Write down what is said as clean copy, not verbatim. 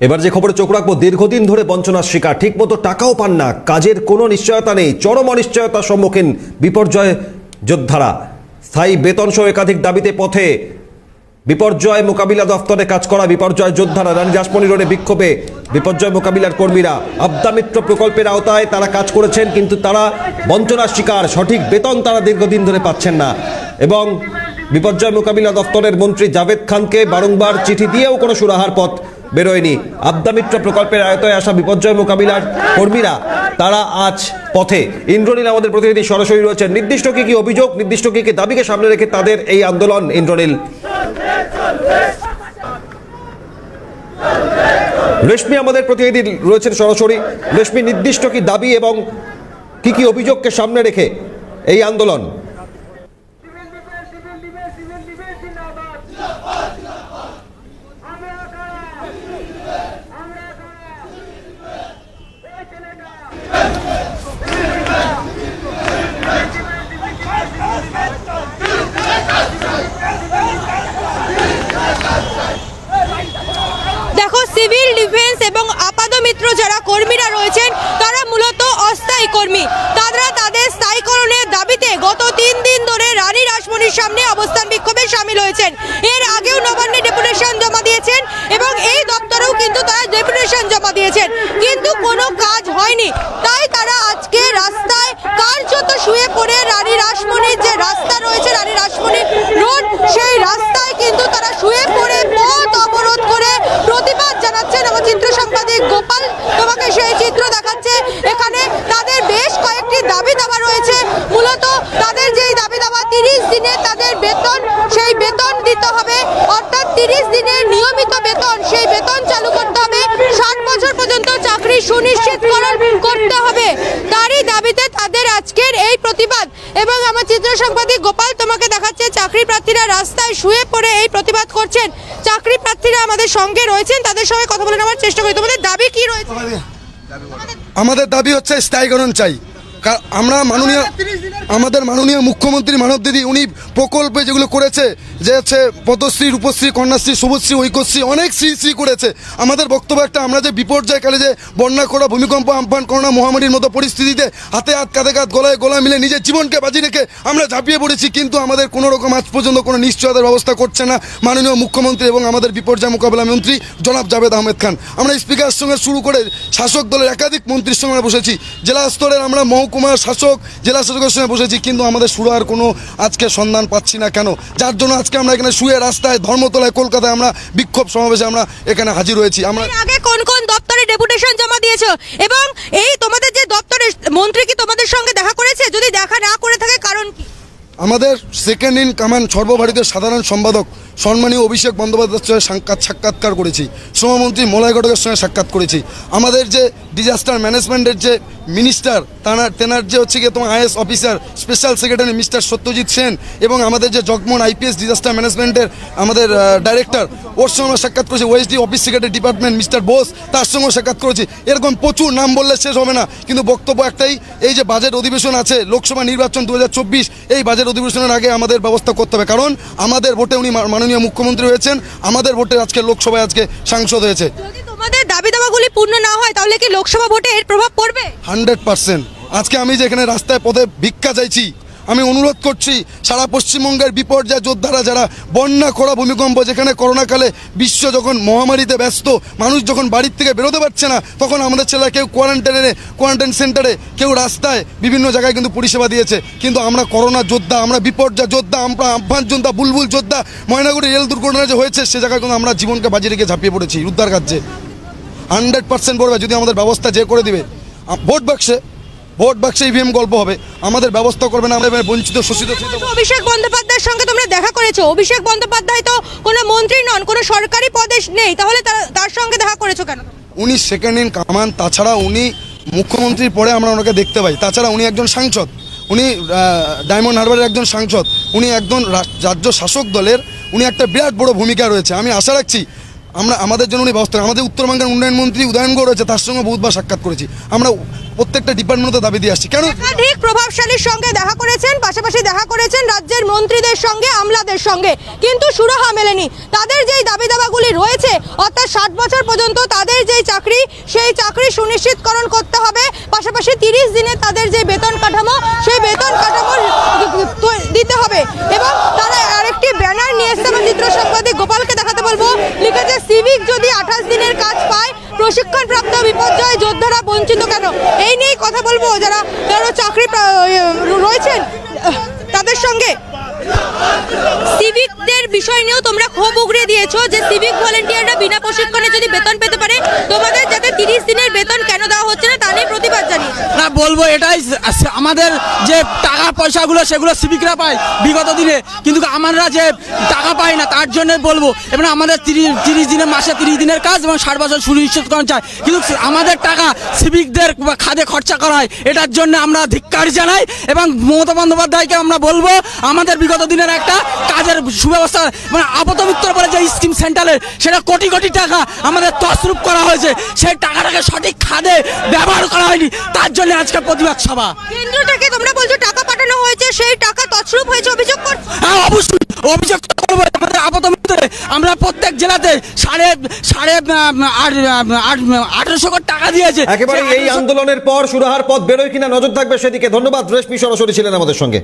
এবার যে খবরে চোখ রাখবো, দীর্ঘদিন ধরে বঞ্চনার শিকার, ঠিকমতো টাকাও পান না, কাজের কোনো নিশ্চয়তা নেই, চরম অনিশ্চয়তার সম্মুখীন বিপর্যয় যোদ্ধারা। স্থায়ী বেতন সহ একাধিক দাবিতে পথে বিপর্যয় মোকাবিলা দফতরে কাজ করা বিপর্যয় যোদ্ধারা। রানী রাসমণি রোডে বিক্ষোভে বিপর্যয় মোকাবিলার কর্মীরা। আবদা মিত্র প্রকল্পের আওতায় তারা কাজ করেছেন, কিন্তু তারা বঞ্চনার শিকার, সঠিক বেতন তারা দীর্ঘদিন ধরে পাচ্ছেন না। এবং বিপর্যয় মোকাবিলা দফতরের মন্ত্রী জাভেদ খানকে বারংবার চিঠি দিয়েও কোনো সুরাহার পথ বেরোয়নি। আবদা মিত্র প্রকল্পের আয়তায় আসা বিপর্যয় মোকাবিলার কর্মীরা তারা আজ পথে। ইন্দ্রনীল আমাদের প্রতিনিধি সরাসরি রয়েছেন। নির্দিষ্ট কি কি অভিযোগ, নির্দিষ্ট কি কি দাবিকে সামনে রেখে তাদের এই আন্দোলন? ইন্দ্রনীল। রেশমি আমাদের প্রতিনিধি রয়েছেন সরাসরি। রেশমি, নির্দিষ্ট কি দাবি এবং কি কি অভিযোগকে সামনে রেখে এই আন্দোলন? সিভিল ডিফেন্স এবং আপাদ মিত্র যারা কর্মীরা রয়েছেন তারা মূলত অস্থায়ী কর্মী। তারা তাদের স্থায়ীকরণের দাবিতে গত 3 দিন ধরে রানী রাসমণির সামনে অবস্থান বিক্ষোভে সামিল হয়েছেন। এর আগেও নবান্নে ডেপুটেশন জমা দিয়েছেন এবং এই দপ্তরেও কিন্তু তারা ডেপুটেশন জমা দিয়েছেন, কিন্তু কোনো কাজ হয়নি। তাই তারা আজকে রাস্তায় কার্যত শুয়ে পড়ে রানী রাসমণির যে রাস্তা রয়েছে, রানী রাসমণির রোড, সেই রাস্তায় কিন্তু তারা শুয়ে পড়ে পথ অবরোধ করে প্রতিবাদ জানাচ্ছেন। আমার চিত্র সাংবাদিক গোপাল তোমাকে সেই চিত্র দেখাচ্ছে। এখানে তাদের বেশ কয়েকটি দাবি দাবা রয়েছে। মূলত তাদের যেই দাবি দাবা, 30 দিনে তাদের বেতন, সেই বেতন দিতে হবে, অর্থাৎ 30 দিনের নিয়মিত বেতন, সেই বেতন চালু করতে হবে, 60 বছর পর্যন্ত চাকরি সুনিশ্চিতকরণ করতে হবে। তারই দাবিতে তাদের আজকের এই প্রতিবাদ। এবং আমার চিত্র সাংবাদিক গোপাল তোমাকে দেখাচ্ছে চাকরি প্রার্থীরা রাস্তায় শুয়ে পড়ে এই প্রতিবাদ করছেন। চাকরি প্রার্থীরা আমাদের সঙ্গে রয়েছেন, তাদের সঙ্গে কথা বলে নেওয়ার চেষ্টা করি। তোমাদের দাবি কি রয়েছে? আমাদের দাবি হচ্ছে স্থায়ীকরণ চাই। আমরা আমাদের মাননীয় মুখ্যমন্ত্রী মানব দিদি, উনি প্রকল্পে যেগুলো করেছে, যে হচ্ছে পদ্মশ্রী, রূপশ্রী, কন্যাশ্রী, সবুজশ্রী, ঐক্যশ্রী, অনেক শ্রী করেছে। আমাদের বক্তব্য একটা, আমরা যে বিপর্যয়কালে যে বন্যা করা, ভূমিকম্প, আমফান, করোনা মহামারীর মতো পরিস্থিতিতে হাতে হাত কাঁধে কাঁধ গলায় গলা মিলে নিজের জীবনকে বাজি রেখে আমরা ঝাঁপিয়ে পড়েছি, কিন্তু আমাদের কোনো রকম আজ পর্যন্ত কোনো নিশ্চয়তার ব্যবস্থা করছে না মাননীয় মুখ্যমন্ত্রী এবং আমাদের বিপর্যয় মোকাবিলা মন্ত্রী জনাব জাভেদ আহমেদ খান। আমরা স্পিকারের সঙ্গে শুরু করে শাসক দলের একাধিক মন্ত্রীর সঙ্গে আমরা বসেছি, জেলা স্তরের আমরা মহকুমার শাসক, জেলা শাসকের সঙ্গে বসেছি, কিন্তু আমাদের সুরাহার কোনো আজকে সন্ধান পাচ্ছি না। কেন? যার জন্য আজকে আমরা এখানে শুয়ে রাস্তায় ধর্মতলায় কলকাতায় আমরা বিক্ষোভ সমাবেশে আমরা এখানে হাজির হয়েছি। আমরা আগে কোন কোন দপ্তরে ডেপুটেশন জমা দিয়েছো এবং এই তোমাদের যে দপ্তরের মন্ত্রী কি তোমাদের সঙ্গে দেখা করেছে? যদি দেখা না করে থাকে কারণ কি? আমাদের সেকেন্ড ইন কমান্ড সর্বভারতীয় সাধারণ সম্পাদক সম্মানীয় অভিষেক বন্দ্যোপাধ্যায়ের সঙ্গে সাক্ষাৎকার করেছি, শ্রমমন্ত্রী মলয় ঘটকের সঙ্গে সাক্ষাৎ করেছি, আমাদের যে ডিজাস্টার ম্যানেজমেন্টের যে মিনিস্টার তেনার যে হচ্ছে গিয়ে তোমার IAS officer special secretary mister Satyajit Sen এবং আমাদের যে জগমোহন আইপিএস ডিজাস্টার ম্যানেজমেন্টের আমাদের ডাইরেক্টর, ওর সঙ্গে সাক্ষাৎ করেছি, OSD office secretary department mister Bose, তার সঙ্গেও সাক্ষাৎ করেছি। এরকম প্রচুর নাম বললে শেষ হবে না, কিন্তু বক্তব্য একটাই, এই যে বাজেট অধিবেশন আছে, লোকসভা নির্বাচন 2024, এই বাজেট অধিবেশনের আগে আমাদের ব্যবস্থা করতে হবে, কারণ আমাদের ভোটে উনি মাননীয় মুখ্যমন্ত্রী হয়েছেন, আমাদের ভোটে আজকে লোকসভায় আজকে সাংসদ হয়েছে। যদি তোমাদের দাবি দাবাগুলি পূর্ণ না হয় তাহলে কি লোকসভা ভোটে এর প্রভাব পড়বে? 100%। আজকে আমি যেখানে রাস্তায় পথে ভিক্ষা চাইছি, আমি অনুরোধ করছি সারা পশ্চিমবঙ্গের বিপর্যয় যোদ্ধারা, যারা বন্যা, খরা, ভূমিকম্প, যেখানে করোনাকালে বিশ্ব যখন মহামারীতে ব্যস্ত, মানুষ যখন বাড়ির থেকে বেরোতে পারছে না, তখন আমাদের ছেলেরা কেউ কোয়ারেন্টাইন সেন্টারে, কেউ রাস্তায়, বিভিন্ন জায়গায় কিন্তু পরিষেবা দিয়েছে। কিন্তু আমরা করোনা যোদ্ধা, আমরা বিপর্যয় যোদ্ধা, আমরা আমফান যোদ্ধা, বুলবুল যোদ্ধা, ময়নাগুড়ি রেল দুর্ঘটনা যে হয়েছে সে জায়গায় কিন্তু আমরা জীবনকে বাজি রেখে ঝাঁপিয়ে পড়েছি উদ্ধার কার্যে। 100% পড়বে যদি আমাদের ব্যবস্থা যে করে দিবে। ভোট বাক্সে ইভিএম গল্প হবে, আমাদের ব্যবস্থা করবে না, আমরা বঞ্চিত শোষিত। অভিষেক বন্দ্যোপাধ্যায়ের সঙ্গে তোমরা দেখা করেছো, অভিষেক বন্দ্যোপাধ্যায় তো কোনো মন্ত্রী নন, কোনো সরকারি পদে নেই, তাহলে তার সঙ্গে দেখা করেছো কেন? উনি সেকেন্ড ইন কমান্ড, তাছাড়া উনি মুখ্যমন্ত্রীর পরে আমরা ওনাকে দেখতে পাই, তাছাড়া উনি একজন সাংসদ, উনি ডায়মন্ড হারবারের একজন সাংসদ, উনি একজন রাজ্য শাসক দলের, উনি একটা বিরাট বড় ভূমিকা রয়েছে। আমি আশা রাখছি আমাদের জন্য উনি ব্যবস্থা করেন। আমাদের উত্তরবঙ্গের উন্নয়ন মন্ত্রী উদয়নগড় রয়েছে, তার সঙ্গে বহুতবার সাক্ষাৎ করেছি। আমরা প্রত্যেকটা ডিপার্টমেন্টে দাবি দিয়ে আসছি। কেন একাধিক প্রভাবশালীর সঙ্গে দেখা করেছেন, পাশাপাশি দেখা করেছেন রাজ্যের মন্ত্রীদের সঙ্গে, আমলাদের সঙ্গে, কিন্তু সুরাহা মেলেনি। তাদের যেই দাবি দাবাগুলি রয়েছে, অর্থাৎ 60 বছর পর্যন্ত তাদের যেই চাকরি, সেই চাকরি সুনিশ্চিতকরণ করতে হবে, পাশাপাশি 30 দিনে তাদের যে বেতন কাঠামো, সেই বেতন কাঠামো দিতে হবে। এবং তারা আরেকটি ব্যানার নিয়ে এসেছে, আমার চিত্র সাংবাদিক গোপালকে দেখাতে বলবো, লিখেছে সিভিক যদি 28 দিনের কাজ পায়, প্রশিক্ষণপ্রাপ্ত বিপর্যয় যোদ্ধারা বঞ্চিত কেন? এই নিয়েই কথা বলবো যারা চাকরি রয়েছেন তাদের সঙ্গে। সিভিকদের বিষয় নিয়েও তোমরা ক্ষোভ উগড়ে দিয়েছো যে সিভিক ভলেন্টিয়াররা বিনা প্রশিক্ষণে যদি বেতন পেতে পারে, তোমাদের যাতে 30 দিনের বেতন কেন দেওয়া হচ্ছে না তা নিয়ে প্রতিবাদ জানিয়ে। না, বলবো এটাই, আমাদের যে টাকা পয়সাগুলো সেগুলো সিভিকরা পায় বিগত দিনে, কিন্তু আমরা যে টাকা পাই না তার জন্য বলবো। এবং আমাদের 30 দিনের মাসে 30 দিনের কাজ এবং 60 বছর সুনিশ্চিতকরণ চাই, কিন্তু আমাদের টাকা সিভিকদের খাদে খরচা করা হয়, এটার জন্য আমরা ধিক্কার জানাই। এবং মমতা বন্দ্যোপাধ্যায়কে আমরা বলবো আমাদের বিগত দিনের একটা কাজের সুব্যবস্থা, মানে আপাতমিত্র বলে যে স্কিম সেন্টারের, সেটা কোটি কোটি টাকা আমাদের তছরূপ করা হয়েছে, সেই টাকাটাকে সঠিক খাদে ব্যবহার করা হয়নি, তার জন্য আজকে প্রতিবাদ সভা। কেন্দ্র থেকে তোমরা বলছো টাকা পাঠানো হয়েছে, সেই টাকা তছরূপ হয়েছে, অভিযোগ করছো? হ্যাঁ, অবশ্যই অভিযোগ করবো। আমাদের আপাতমিত্রে আমরা প্রত্যেক জেলাতে 1800 কোটি টাকা দিয়েছে। একেবারে এই আন্দোলনের পর সুরাহার পথ বেরোয় কিনা নজর থাকবে সেদিকে। ধন্যবাদ রেশমি, সরাসরি ছিলেন আমাদের সঙ্গে।